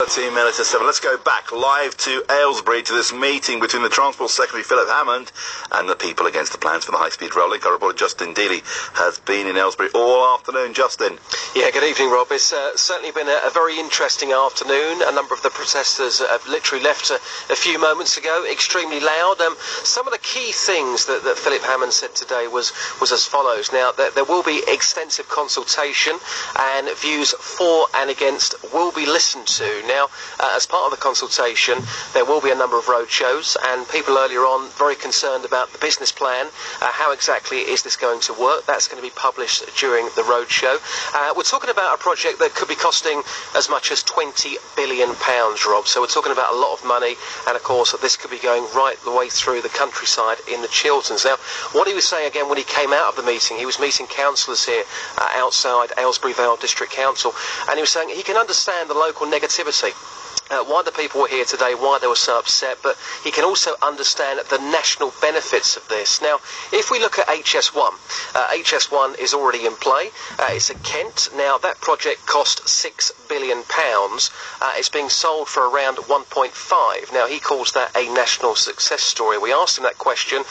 2 minutes to 7. Let's go back live to Aylesbury to this meeting between the Transport Secretary Philip Hammond and the people against the plans for the high-speed rail link. Our reporter Justin Dealey has been in Aylesbury all afternoon. Justin. Yeah, good evening, Rob. It's certainly been a very interesting afternoon. A number of the protesters have literally left a few moments ago, extremely loud. Some of the key things that Philip Hammond said today was as follows. Now, there will be extensive consultation and views for and against will be listened to. Now, as part of the consultation, there will be a number of road shows, and people earlier on very concerned about the business plan. How exactly is this going to work? That's going to be published during the road show. We're talking about a project that could be costing as much as £20 billion, Rob. So we're talking about a lot of money, and of course this could be going right the way through the countryside in the Chilterns. Now, what he was saying again when he came out of the meeting, he was meeting councillors here outside Aylesbury Vale District Council, and he was saying he can understand the local negativity. Why the people were here today, why they were so upset, but he can also understand the national benefits of this. Now, if we look at HS1, HS1 is already in play. It's at Kent. Now, that project cost £6 billion. It's being sold for around 1.5. Now, he calls that a national success story. We asked him that question.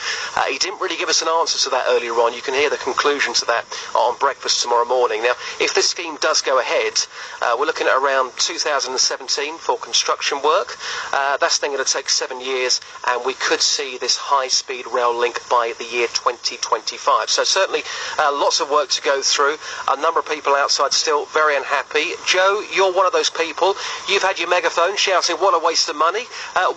He didn't really give us an answer to that earlier on. You can hear the conclusion to that on breakfast tomorrow morning. Now, if this scheme does go ahead, we're looking at around 2017 for construction work. That's then going to take 7 years, and we could see this high-speed rail link by the year 2025. So certainly lots of work to go through. A number of people outside still very unhappy. Joe, you're one of those people. You've had your megaphone shouting, what a waste of money.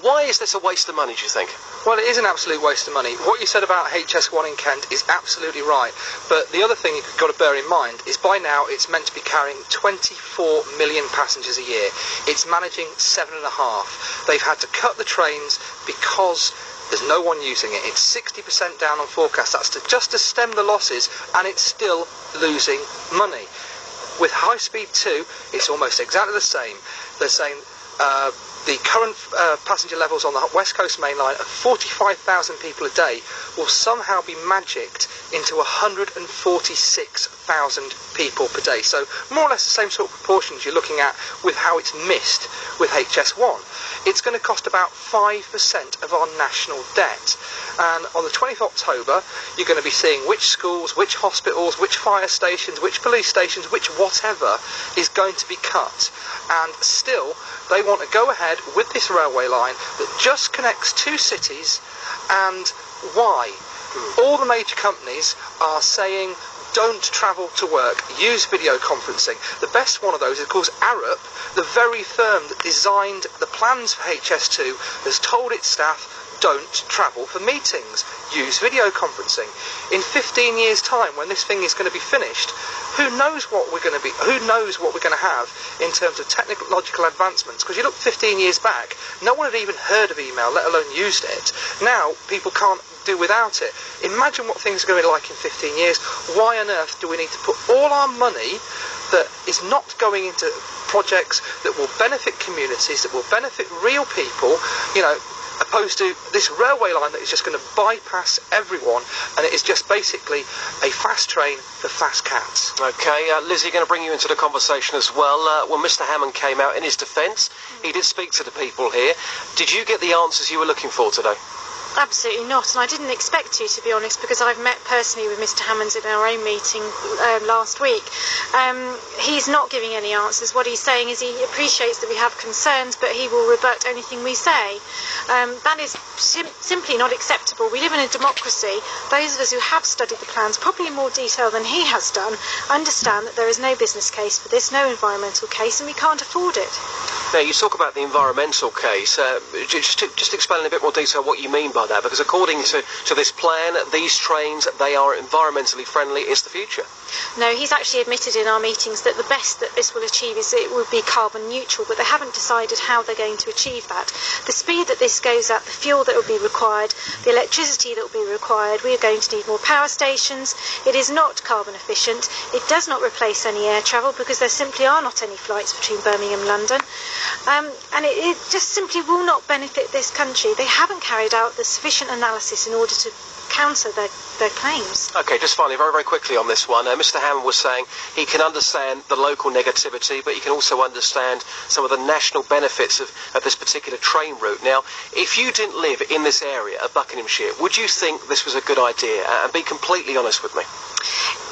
Why is this a waste of money, do you think? Well, it is an absolute waste of money. What you said about HS1 in Kent is absolutely right. But the other thing you've got to bear in mind is by now it's meant to be carrying 24 million passengers a year. It's managing 7.5. They've had to cut the trains because there's no one using it. It's 60% down on forecast. That's just to stem the losses, and it's still losing money. With High Speed 2, it's almost exactly the same. They're saying the current passenger levels on the West Coast Main Line of 45,000 people a day will somehow be magicked into 146,000 people per day. So more or less the same sort of proportions you're looking at with how it's missed with HS1. It's going to cost about 5% of our national debt. And on the 20th of October, you're going to be seeing which schools, which hospitals, which fire stations, which police stations, which whatever is going to be cut. And still, they want to go ahead with this railway line that just connects two cities. And why? All the major companies are saying don't travel to work, use video conferencing. The best one of those is, of course, Arup, the very firm that designed the plans for HS2, has told its staff don't travel for meetings, use video conferencing. In 15 years' time, when this thing is going to be finished, who knows what we're going to have in terms of technological advancements? Because you look 15 years back, no one had even heard of email, let alone used it. Now people can't do without it. Imagine what things are going to be like in 15 years. Why on earth do we need to put all our money that is not going into projects that will benefit communities, that will benefit real people, opposed to this railway line that is just going to bypass everyone, and it is just basically a fast train for fast cats. Okay, Lizzie, going to bring you into the conversation as well. When Mr. Hammond came out in his defence, he did speak to the people here. Did you get the answers you were looking for today? Absolutely not, and I didn't expect to be honest, because I've met personally with Mr. Hammond in our own meeting last week. He's not giving any answers. What he's saying is he appreciates that we have concerns, but he will rebut anything we say. That is simply not acceptable. We live in a democracy. Those of us who have studied the plans, probably in more detail than he has done, understand that there is no business case for this, no environmental case, and we can't afford it. Now, you talk about the environmental case. Just explain in a bit more detail what you mean by that, because according to this plan, these trains, they are environmentally friendly. It's the future. No, he's actually admitted in our meetings that the best that this will achieve is it will be carbon neutral, but they haven't decided how they're going to achieve that. The speed that this goes at, the fuel that will be required, the electricity that will be required, we are going to need more power stations. It is not carbon efficient. It does not replace any air travel because there simply are not any flights between Birmingham and London. And it just simply will not benefit this country. They haven't carried out the sufficient analysis in order to counter their claims. OK, just finally, very, very quickly on this one, Mr Hammond was saying he can understand the local negativity, but he can also understand some of the national benefits of this particular train route. Now, if you didn't live in this area of Buckinghamshire, would you think this was a good idea? And be completely honest with me.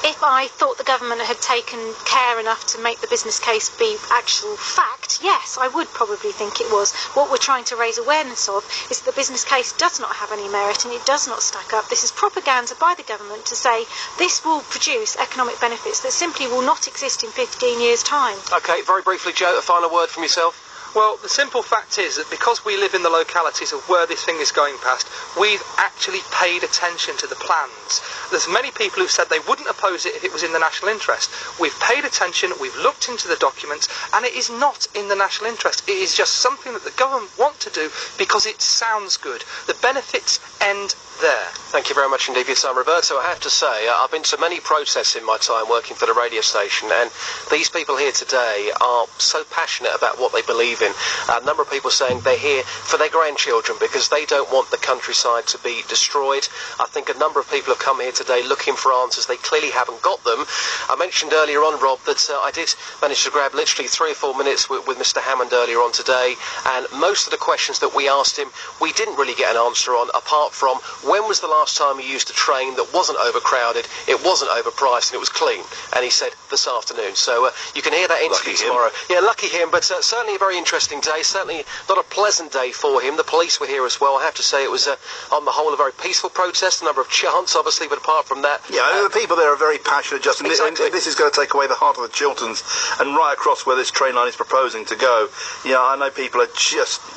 If I thought the government had taken care enough to make the business case be actual fact, yes, I would probably think it was. What we're trying to raise awareness of is that the business case does not have any merit and it does not stack up. This is propaganda by the government to say this will produce economic benefits that simply will not exist in 15 years' time. OK, very briefly, Joe, a final word from yourself. Well, the simple fact is that because we live in the localities of where this thing is going past, we've actually paid attention to the plans. There's many people who've said they wouldn't oppose it if it was in the national interest. We've paid attention, we've looked into the documents, and it is not in the national interest. It is just something that the government want to do because it sounds good. The benefits end there. Thank you very much indeed for your time, Roberto. I have to say, I've been to many protests in my time working for the radio station, and these people here today are so passionate about what they believe in. A number of people saying they're here for their grandchildren because they don't want the countryside to be destroyed. I think a number of people have come here today looking for answers. They clearly haven't got them. I mentioned earlier on, Rob, that I did manage to grab literally 3 or 4 minutes with Mr Hammond earlier on today, and most of the questions that we asked him, we didn't really get an answer on, apart from when was the last time you used a train that wasn't overcrowded, it wasn't overpriced, and it was clean? And he said this afternoon. So you can hear that interview tomorrow. Yeah, lucky him, but certainly a very interesting day, certainly not a pleasant day for him. The police were here as well. I have to say it was, on the whole, a very peaceful protest, a number of chants, obviously, but apart from that... Yeah, the people there are very passionate, Justin. Exactly. This is going to take away the heart of the Chilterns, and right across where this train line is proposing to go. Yeah, I know people are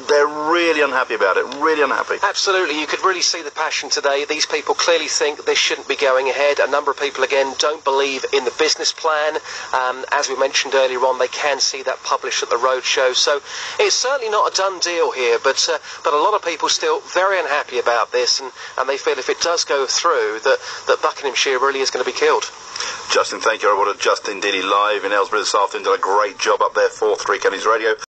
they're really unhappy about it, really unhappy. Absolutely, you could really see the passion today. These people clearly think this shouldn't be going ahead. A number of people, again, don't believe in the business plan. As we mentioned earlier on, they can see that published at the roadshow. So it's certainly not a done deal here, but a lot of people still very unhappy about this, and they feel if it does go through, that Buckinghamshire really is going to be killed. Justin, thank you. I wanted Justin Dealey live in Aylesbury this afternoon. Did a great job up there for Three Counties Radio.